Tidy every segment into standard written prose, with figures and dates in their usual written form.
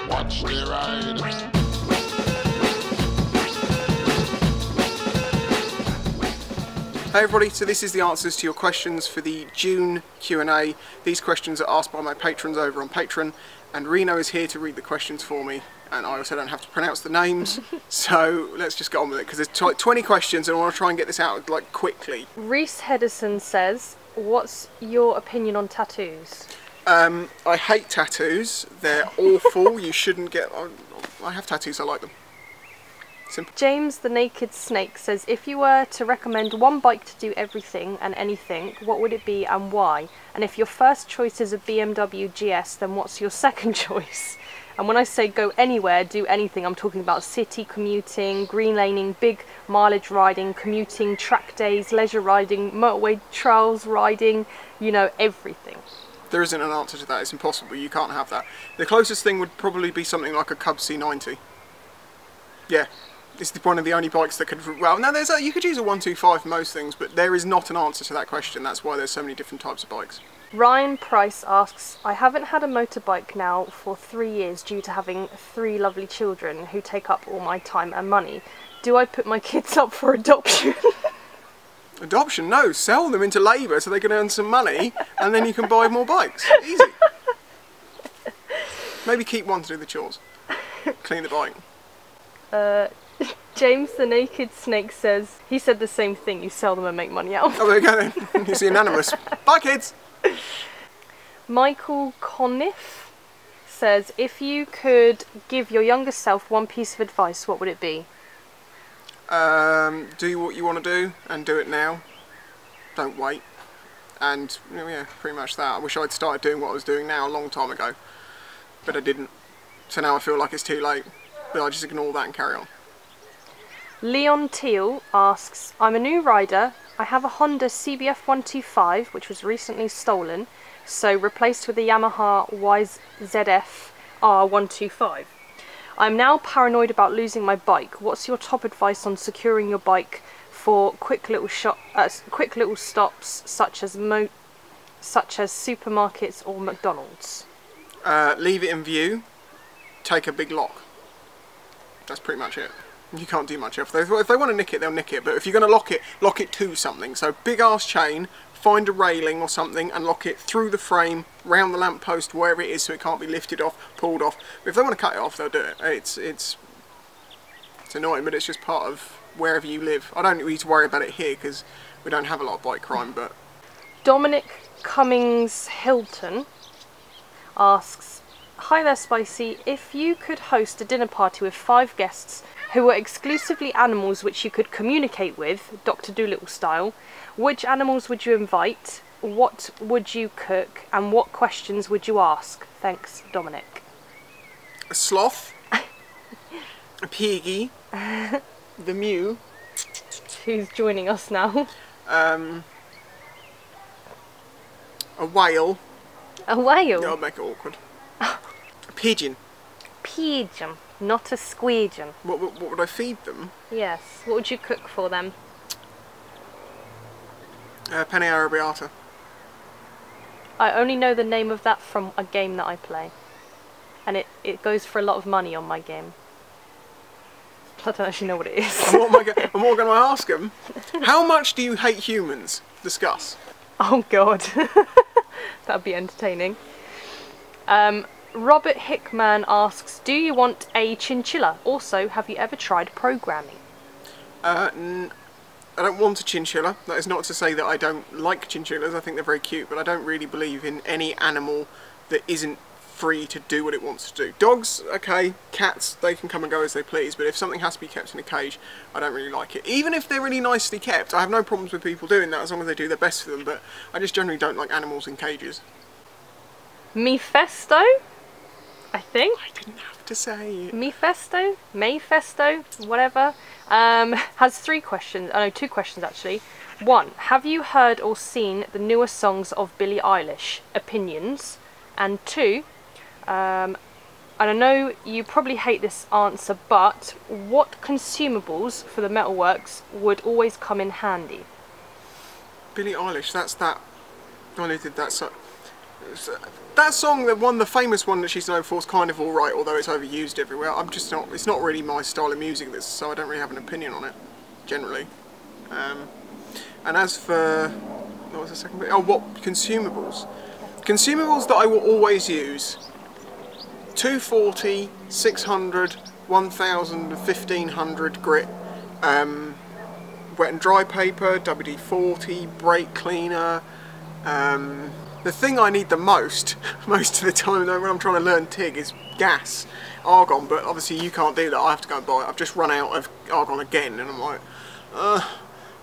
Watch me ride. Hey everybody, so this is the answers to your questions for the June Q&A. These questions are asked by my patrons over on Patreon, and Reno is here to read the questions for me, and I also don't have to pronounce the names, so let's just get on with it, because there's like 20 questions and I want to try and get this out like quickly. Reese Hedison says, what's your opinion on tattoos? I hate tattoos, they're awful, you shouldn't get... I have tattoos, I like them. Simple. James the Naked Snake says, if you were to recommend one bike to do everything and anything, what would it be and why? And if your first choice is a BMW GS, then what's your second choice? And when I say go anywhere, do anything, I'm talking about city commuting, green laning, big mileage riding, commuting, track days, leisure riding, motorway trails riding, you know, everything. There isn't an answer to that, it's impossible, you can't have that. The closest thing would probably be something like a Cub C90. Yeah. It's one of the only bikes that could... Well, no, you could use a 125 for most things, but there is not an answer to that question. That's why there's so many different types of bikes. Ryan Price asks, I haven't had a motorbike now for 3 years due to having 3 lovely children who take up all my time and money. Do I put my kids up for adoption? Adoption? No, sell them into labour so they can earn some money and then you can buy more bikes. Easy. Maybe keep one to do the chores. Clean the bike. James the Naked Snake says, he said the same thing, you sell them and make money out. Oh, there you go then. It's unanimous. Bye kids! Michael Conniff says, if you could give your younger self one piece of advice, what would it be? Do what you want to do and do it now. Don't wait. And yeah, pretty much that. I wish I'd started doing what I was doing now a long time ago, but I didn't. So now I feel like it's too late, but I just ignore that and carry on. Leon Teal asks, I'm a new rider. I have a Honda CBF 125 which was recently stolen, so replaced with a Yamaha YZF R125. I'm now paranoid about losing my bike. What's your top advice on securing your bike for quick little stops such as supermarkets or McDonald's? Leave it in view. Take a big lock. That's pretty much it. You can't do much else. If they want to nick it, they'll nick it. But if you're going to lock it to something. So big ass chain, find a railing or something and lock it through the frame, round the lamppost, wherever it is, so it can't be lifted off, pulled off. But if they want to cut it off, they'll do it. It's annoying, but it's just part of wherever you live. I don't need to worry about it here because we don't have a lot of bike crime. But Dominic Cummings Hilton asks, hi there Spicy, if you could host a dinner party with 5 guests who were exclusively animals which you could communicate with, Dr. Dolittle style, which animals would you invite, what would you cook, and what questions would you ask? Thanks, Dominic. a sloth, a piggy, the mew, who's joining us now. a whale. A whale? That'll make it awkward. A pigeon. Pigeon, not a squeegeon. What would I feed them? Yes. What would you cook for them? Penne arrabbiata. I only know the name of that from a game that I play. And it goes for a lot of money on my game. I don't actually know what it is. And what am I going to ask them? How much do you hate humans? Discuss. Oh god. That'd be entertaining. Robert Hickman asks, do you want a chinchilla? Also, have you ever tried programming? I don't want a chinchilla. That is not to say that I don't like chinchillas. I think they're very cute, but I don't really believe in any animal that isn't free to do what it wants to do. Dogs, okay. Cats, they can come and go as they please, but if something has to be kept in a cage, I don't really like it. Even if they're really nicely kept, I have no problems with people doing that as long as they do their best for them, but I just generally don't like animals in cages. Mephisto? I think. I didn't have to say it. Mephisto? Mayfesto? Whatever. Has 3 questions. Oh no, 2 questions actually. 1. Have you heard or seen the newer songs of Billie Eilish? Opinions. And 2. And I know you probably hate this answer, but what consumables for the metalworks would always come in handy? Billie Eilish, that's that. I only did that. So that song, the famous one that she's known for, is kind of alright, although it's overused everywhere. I'm just not, it's not really my style of music, so I don't really have an opinion on it, generally. And as for, what was the second bit? Oh, what, consumables. Consumables that I will always use: 240, 600, 1000, 1500 grit, wet and dry paper, WD-40, brake cleaner. The thing I need the most of the time though when I'm trying to learn TIG is gas, argon, but obviously you can't do that, I have to go and buy it. I've just run out of argon again and I'm like,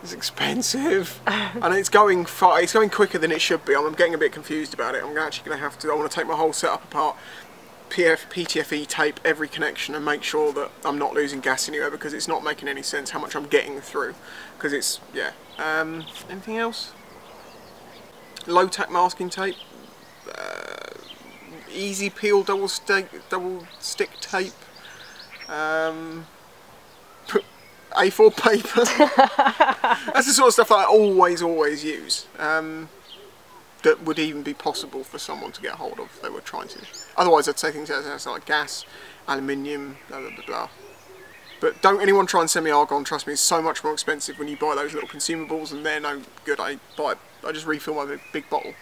it's expensive. And it's going quicker than it should be. I'm getting a bit confused about it. I'm actually going to have to, I want to take my whole setup apart, PTFE tape every connection and make sure that I'm not losing gas anywhere, because it's not making any sense how much I'm getting through. Because it's, yeah. Anything else? Low tack masking tape, easy peel double stick tape, A4 paper. That's the sort of stuff that I always use. That would even be possible for someone to get hold of if they were trying to. Otherwise I'd say things like gas, aluminium, blah blah blah blah. But don't anyone try and send me argon, trust me, it's so much more expensive when you buy those little consumables, and they're no good. I just refill my big bottle.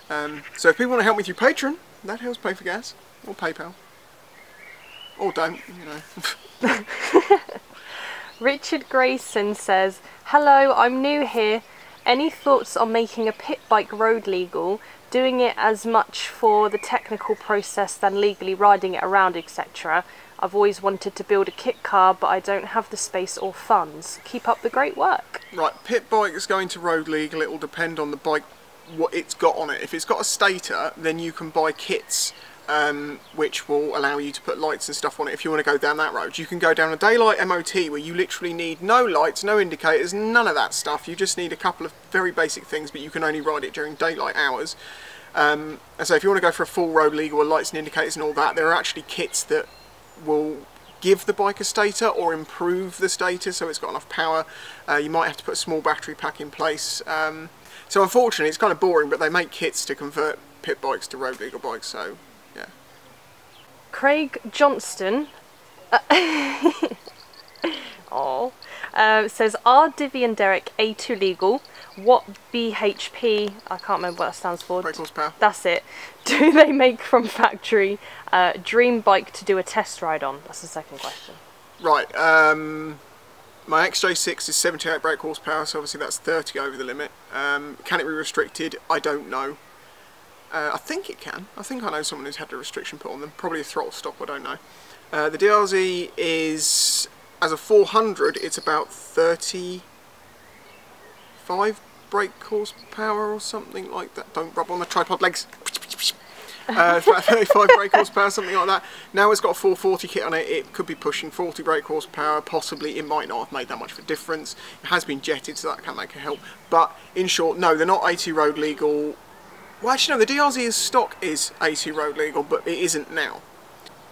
So if people want to help me through Patreon, that helps pay for gas, or PayPal. Or don't, you know. Richard Grayson says, hello, I'm new here. Any thoughts on making a pit bike road legal, doing it as much for the technical process than legally riding it around, etc.? I've always wanted to build a kit car, but I don't have the space or funds. Keep up the great work. Right, pit bike is going to road legal. It will depend on the bike, what it's got on it. If it's got a stator, then you can buy kits which will allow you to put lights and stuff on it if you want to go down that road. You can go down a daylight MOT where you literally need no lights, no indicators, none of that stuff. You just need a couple of very basic things, but you can only ride it during daylight hours. And so if you want to go for a full road legal with lights and indicators and all that, there are actually kits that will give the bike a stator or improve the stator so it's got enough power. You might have to put a small battery pack in place. So unfortunately it's kind of boring, but they make kits to convert pit bikes to road legal bikes, so yeah. Craig Johnston says, are Divi and Derek A2 legal? What BHP, I can't remember what that stands for. Brake horsepower. That's it. Do they make from factory? Dream bike to do a test ride on? That's the second question. Right, my XJ6 is 78 brake horsepower, so obviously that's 30 over the limit. Can it be restricted? I don't know. I think it can. I think I know someone who's had a restriction put on them. Probably a throttle stop, I don't know. The DRZ is, as a 400, it's about 35 brake horsepower or something like that. Don't rub on the tripod legs. It's about 35 brake horsepower, something like that. Now it's got a 440 kit on it. It could be pushing 40 brake horsepower. Possibly, it might not have made that much of a difference. It has been jetted, so that can make a help. But in short, no, they're not A2 road legal. Well, actually, no, the DRZ stock is A2 road legal, but it isn't now.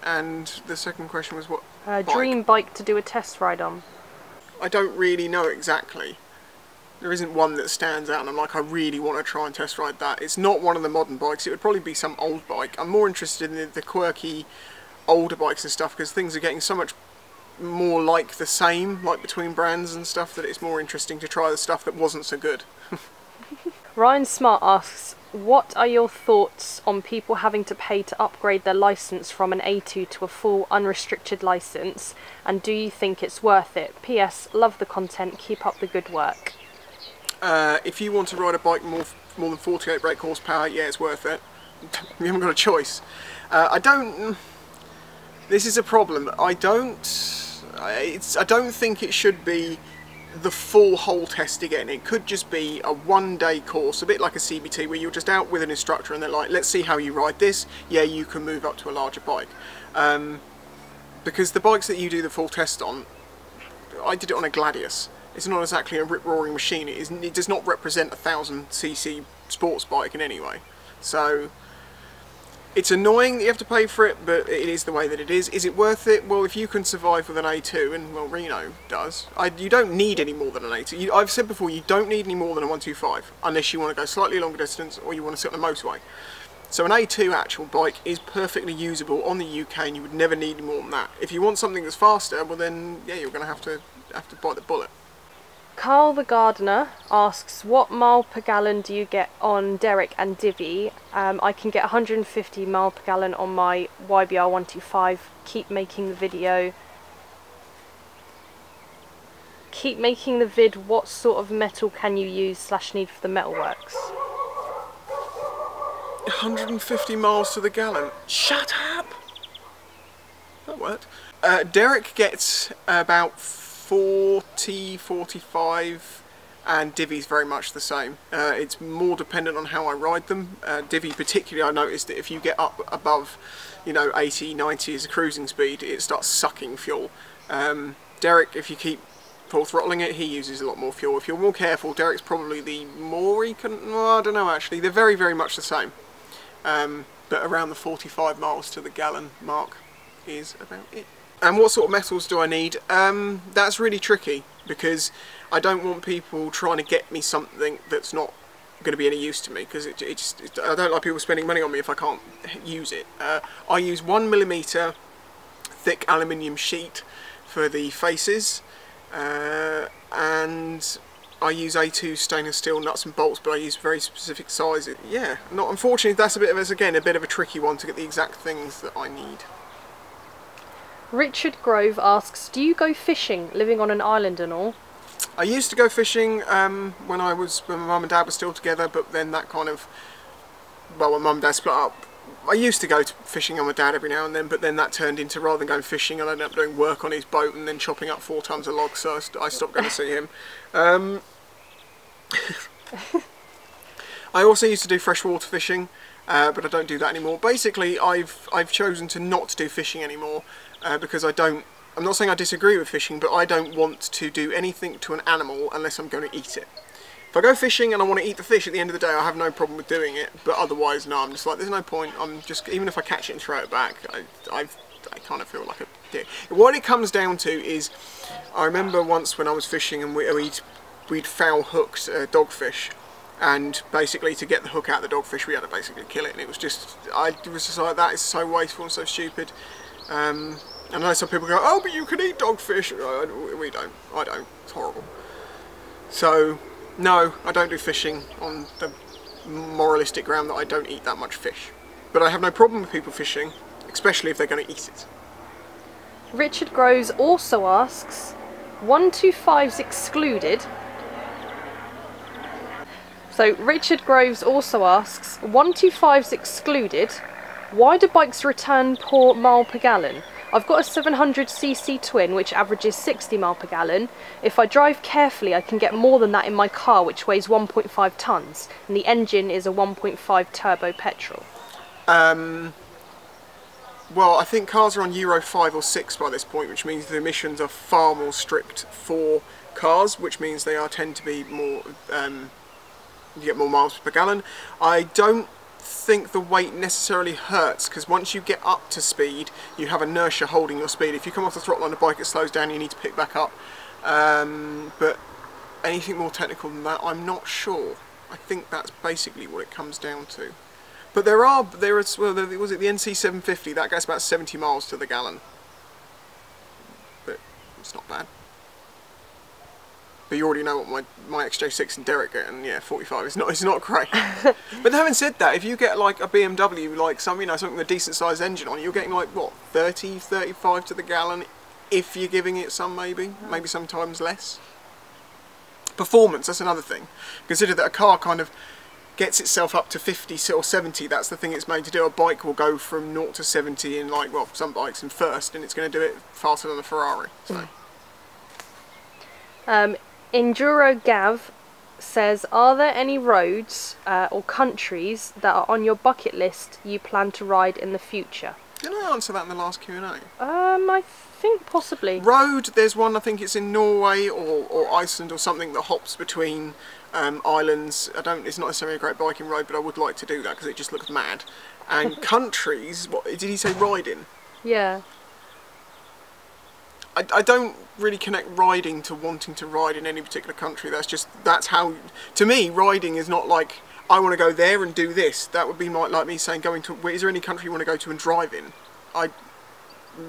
And the second question was what? Dream bike to do a test ride on. I don't really know exactly. There isn't one that stands out and I'm like, I really want to try and test ride that. It's not one of the modern bikes, it would probably be some old bike. I'm more interested in the quirky older bikes and stuff, because things are getting so much more like the same, like between brands and stuff, that it's more interesting to try the stuff that wasn't so good. Ryan Smart asks, what are your thoughts on people having to pay to upgrade their licence from an A2 to a full unrestricted licence, and do you think it's worth it? PS, love the content, keep up the good work. If you want to ride a bike more than 48 brake horsepower, yeah, it's worth it. You haven't got a choice. This is a problem. I don't think it should be the full whole test again. It could just be a one-day course, a bit like a CBT, where you're just out with an instructor and they're like, let's see how you ride this. Yeah, you can move up to a larger bike. Because the bikes that you do the full test on, I did it on a Gladius. It's not exactly a rip-roaring machine. It does not represent a 1000cc sports bike in any way. So it's annoying that you have to pay for it, but it is the way that it is. Is it worth it? Well, if you can survive with an A2, and well, Reno does, you don't need any more than an A2. I've said before, you don't need any more than a 125, unless you want to go slightly longer distance or you want to sit on a motorway. So an A2 actual bike is perfectly usable on the UK, and you would never need more than that. If you want something that's faster, well then, yeah, you're going to have to bite the bullet. Carl the Gardener asks, what mile per gallon do you get on Derek and Divi? I can get 150 mile per gallon on my YBR 125. Keep making the video. Keep making the vid. What sort of metal can you use / need for the metalworks? 150 miles to the gallon. Shut up! That worked. Derek gets about 40, 45, and Divi's very much the same. It's more dependent on how I ride them. Divi particularly, I noticed that if you get up above, you know, 80, 90 as a cruising speed, it starts sucking fuel. Derek, if you keep full throttling it, he uses a lot more fuel. If you're more careful, Derek's probably the more well, I don't know actually. They're very, very much the same. But around the 45 miles to the gallon mark is about it. And what sort of metals do I need? That's really tricky, because I don't want people trying to get me something that's not going to be any use to me, because I don't like people spending money on me if I can't use it. I use 1mm thick aluminium sheet for the faces, and I use A2 stainless steel nuts and bolts, but I use very specific sizes. Yeah, unfortunately that's a bit of a tricky one to get the exact things that I need. Richard Grove asks, do you go fishing, living on an island and all? I used to go fishing when my mum and dad were still together, but then that kind of, well, when mum and dad split up, I used to go fishing on my dad every now and then, but then that turned into, rather than going fishing, I ended up doing work on his boat and then chopping up 4 tons of logs, so I stopped going to see him. I also used to do freshwater fishing, but I don't do that anymore. Basically, I've chosen to not do fishing anymore, because I'm not saying I disagree with fishing, but I don't want to do anything to an animal unless I'm going to eat it. If I go fishing and I want to eat the fish at the end of the day, I have no problem with doing it, but otherwise, no, I'm just like, there's no point. I'm just, even if I catch it and throw it back, I kind of feel like a dick. What it comes down to is, I remember once when I was fishing and we'd foul hooked dogfish, and basically to get the hook out of the dogfish we had to basically kill it, and it was just like, that is so wasteful and so stupid. And I know some people go, oh, but you can eat dogfish. We don't. I don't. It's horrible. So no, I don't do fishing on the moralistic ground that I don't eat that much fish. But I have no problem with people fishing, especially if they're going to eat it. Richard Groves also asks, 125s excluded. So Richard Groves also asks, 125s excluded, why do bikes return poor mile per gallon? I've got a 700cc twin which averages 60 mile per gallon. If I drive carefully I can get more than that in my car, which weighs 1.5 tonnes, and the engine is a 1.5 turbo petrol. Well, I think cars are on Euro 5 or 6 by this point, which means the emissions are far more strict for cars, which means they tend to be more, you get more miles per gallon. I don't think the weight necessarily hurts, because once you get up to speed you have inertia holding your speed. If you come off the throttle on a bike it slows down, you need to pick back up, but anything more technical than that I'm not sure. I think that's basically what it comes down to. But there is, well, was it the NC 750 that gets about 70 miles to the gallon, but it's not bad. But you already know what my XJ6 and Derek get, and yeah, 45 is not great. But having said that, if you get like a BMW, like something with a decent sized engine on, you're getting like what, 30, 35 to the gallon, if you're giving it some, maybe sometimes less. Performance, that's another thing. Consider that a car kind of gets itself up to 50 or 70. That's the thing it's made to do. A bike will go from 0 to 70 in, like, well, some bikes in first, and it's going to do it faster than a Ferrari. So. Enduro Gav says, are there any roads or countries that are on your bucket list you plan to ride in the future? Didn't I answer that in the last Q&A? I think possibly. Road, there's one, I think it's in Norway or Iceland or something, that hops between islands. It's not necessarily a great biking road, but I would like to do that because it just looks mad. And countries, what did he say, riding? Yeah. I don't really connect riding to wanting to ride in any particular country. That's how, to me, riding is not like, I want to go there and do this. That would be like me saying, is there any country you want to go to and drive in?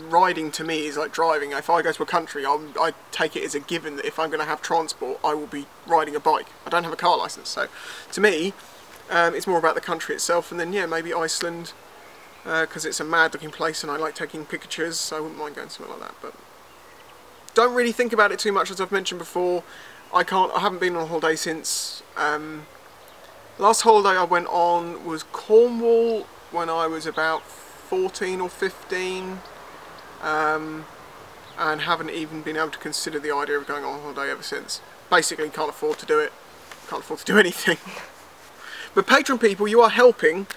Riding to me is like driving. If I go to a country, I take it as a given that if I'm going to have transport, I will be riding a bike. I don't have a car license, so to me, it's more about the country itself. And then yeah, maybe Iceland, because it's a mad-looking place, and I like taking pictures, so I wouldn't mind going somewhere like that. But don't really think about it too much, as I've mentioned before. I haven't been on a holiday since. Last holiday I went on was Cornwall when I was about 14 or 15. And haven't even been able to consider the idea of going on holiday ever since. Basically can't afford to do it. Can't afford to do anything. But Patreon people, you are helping.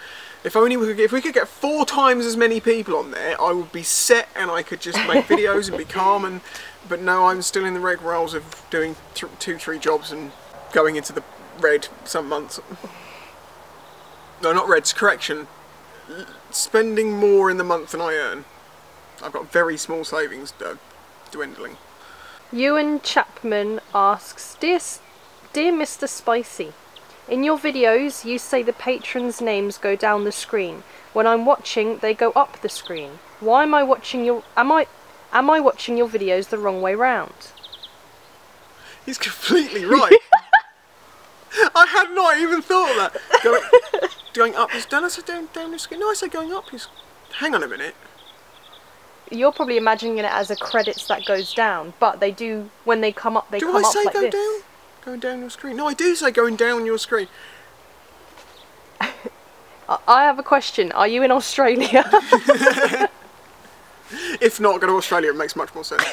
If we could get 4 times as many people on there, I would be set and I could just make videos and be calm. But no, I'm still in the rigmaroles of doing 2-3 jobs and going into the red some months. No, not reds, correction. Spending more in the month than I earn. I've got very small savings dwindling. Ewan Chapman asks, Dear Mr. Spicy, in your videos you say the patrons' names go down the screen. When I'm watching, they go up the screen. Why am I watching your... Am I watching your videos the wrong way round? He's completely right. I had not even thought of that. Going up is down. I said down the screen. No, I said going up is... Hang on a minute. You're probably imagining it as a credits that goes down, but they do, when they come up, they come up like this. Do I say go down? Going down your screen? No, I do say going down your screen. I have a question. Are you in Australia? If not, go to Australia. It makes much more sense.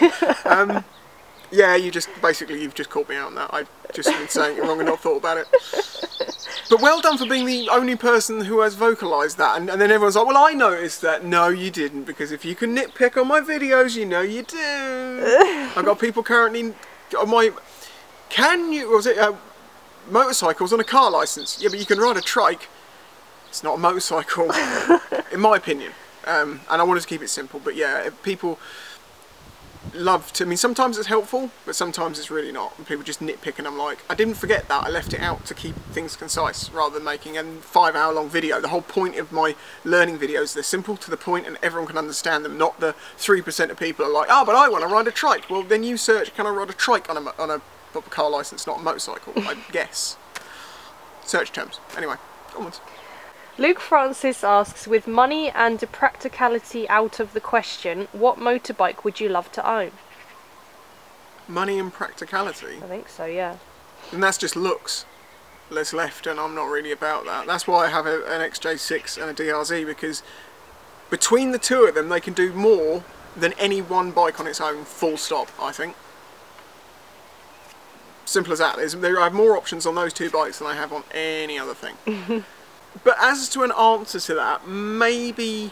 Yeah, you've just called me out on that. I've just been saying it wrong and not thought about it. But well done for being the only person who has vocalised that. And then everyone's like, well, I noticed that. No, you didn't, because if you can nitpick on my videos, you know you do. I've got people currently on my... motorcycles on a car licence? Yeah, but you can ride a trike. It's not a motorcycle, in my opinion. And I wanted to keep it simple. But yeah, people... love to, I mean, sometimes it's helpful, but sometimes it's really not, and people just nitpick, and I'm like, I didn't forget that, I left it out to keep things concise rather than making a 5-hour long video. The whole point of my learning videos, they're simple, to the point, and everyone can understand them, not the 3% of people are like, oh, but I want to ride a trike. Well, then you search, can I ride a trike on a car licence, not a motorcycle, I guess. Search terms. Anyway, onwards. Luke Francis asks, with money and practicality out of the question, what motorbike would you love to own? Money and practicality? I think so, yeah. And that's just looks. Let's left, and I'm not really about that. That's why I have an XJ6 and a DRZ, because between the two of them, they can do more than any one bike on its own, full stop, I think. Simple as that. I have more options on those 2 bikes than I have on any other thing. But as to an answer to that, maybe,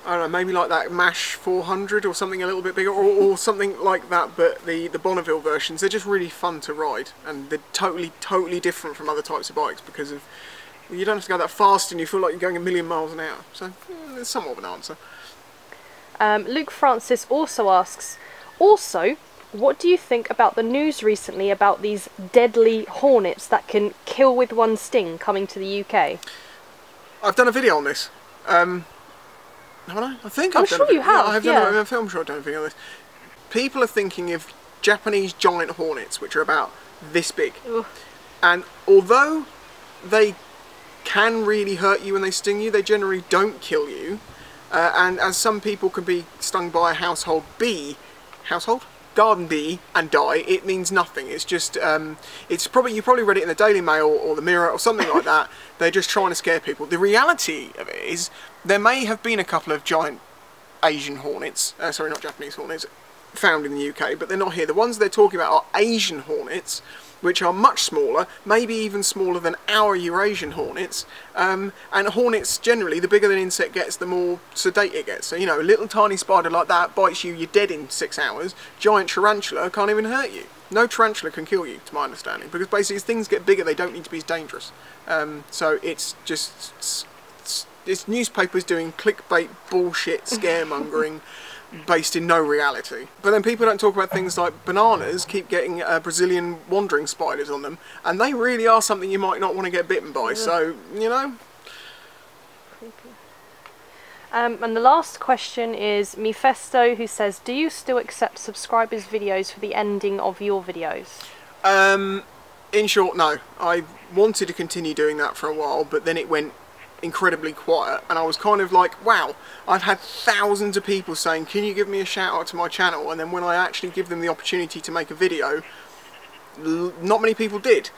I don't know, maybe like that MASH 400 or something a little bit bigger, or something like that, but the Bonneville versions, they're just really fun to ride, and they're totally different from other types of bikes, because of, well, you don't have to go that fast and you feel like you're going a million miles an hour. So, there's somewhat of an answer. Luke Francis also asks, what do you think about the news recently about these deadly Hornets that can kill with one sting coming to the UK? I've done a video on this. Haven't I? I think I'm sure you have. Yeah, I'm sure I've done a video on this. People are thinking of Japanese giant Hornets, which are about this big. Ugh. And although they can really hurt you when they sting you, they generally don't kill you. And as some people can be stung by a garden bee and die, it means nothing. It's just, you probably read it in the Daily Mail or the Mirror or something like that. They're just trying to scare people. The reality of it is, there may have been a couple of giant Asian Hornets, sorry, not Japanese Hornets, found in the UK, but they're not here. The ones they're talking about are Asian Hornets, which are much smaller, maybe even smaller than our Eurasian Hornets. And Hornets, generally, the bigger an insect gets, the more sedate it gets. So, you know, a little tiny spider like that bites you, you're dead in 6 hours. Giant tarantula can't even hurt you. No tarantula can kill you, to my understanding, because basically as things get bigger, they don't need to be as dangerous. So it's just, It's newspapers doing clickbait bullshit scaremongering based in no reality. But then people don't talk about things like bananas keep getting Brazilian wandering spiders on them, and they really are something you might not want to get bitten by, so, you know. Creepy. And the last question is Mephisto, who says, do you still accept subscribers' videos for the ending of your videos? In short, no. I wanted to continue doing that for a while, but then it went incredibly quiet, and I was kind of like, wow, I've had thousands of people saying, can you give me a shout out to my channel, and then when I actually give them the opportunity to make a video, not many people did.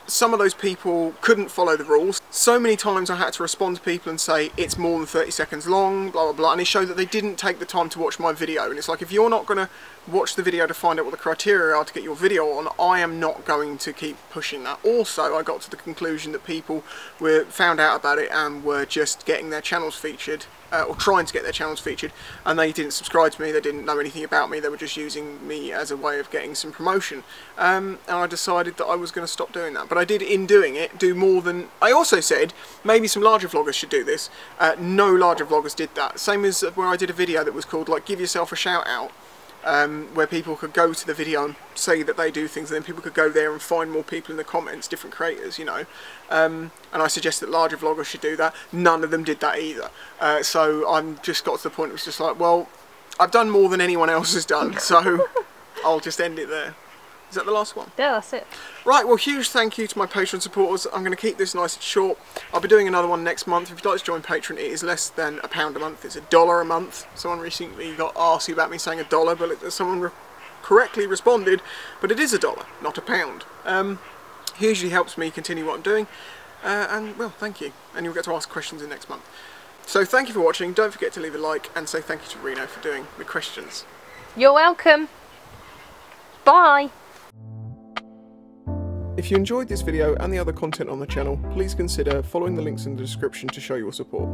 Some of those people couldn't follow the rules. So many times I had to respond to people and say it's more than 30 seconds long, blah blah blah, and it showed that they didn't take the time to watch my video. And it's like, if you're not going to watch the video to find out what the criteria are to get your video on, I am not going to keep pushing that. Also, I got to the conclusion that people found out about it and were just getting their channels featured, or trying to get their channels featured, and they didn't subscribe to me, they didn't know anything about me, they were just using me as a way of getting some promotion. And I decided that I was going to stop doing that. But I did, in doing it, do more than... I also said maybe some larger vloggers should do this. No larger vloggers did that. Same as where I did a video that was called, like, give yourself a shout out, where people could go to the video and say that they do things, and then people could go there and find more people in the comments, different creators, you know. And I suggest that larger vloggers should do that. None of them did that either. So I'm just got to the point, it was just like, well, I've done more than anyone else has done, so I'll just end it there. Is that the last one? Yeah, that's it. Right, well, huge thank you to my Patreon supporters. I'm going to keep this nice and short. I'll be doing another one next month. If you'd like to join Patreon, it is less than £1 a month. It's $1 a month. Someone recently got arsy about me saying $1, but someone correctly responded, but it is $1, not £1. Hugely helps me continue what I'm doing. And, well, thank you. And you'll get to ask questions in next month. So thank you for watching. Don't forget to leave a like and say thank you to Reno for doing the questions. You're welcome. Bye. If you enjoyed this video and the other content on the channel, please consider following the links in the description to show your support.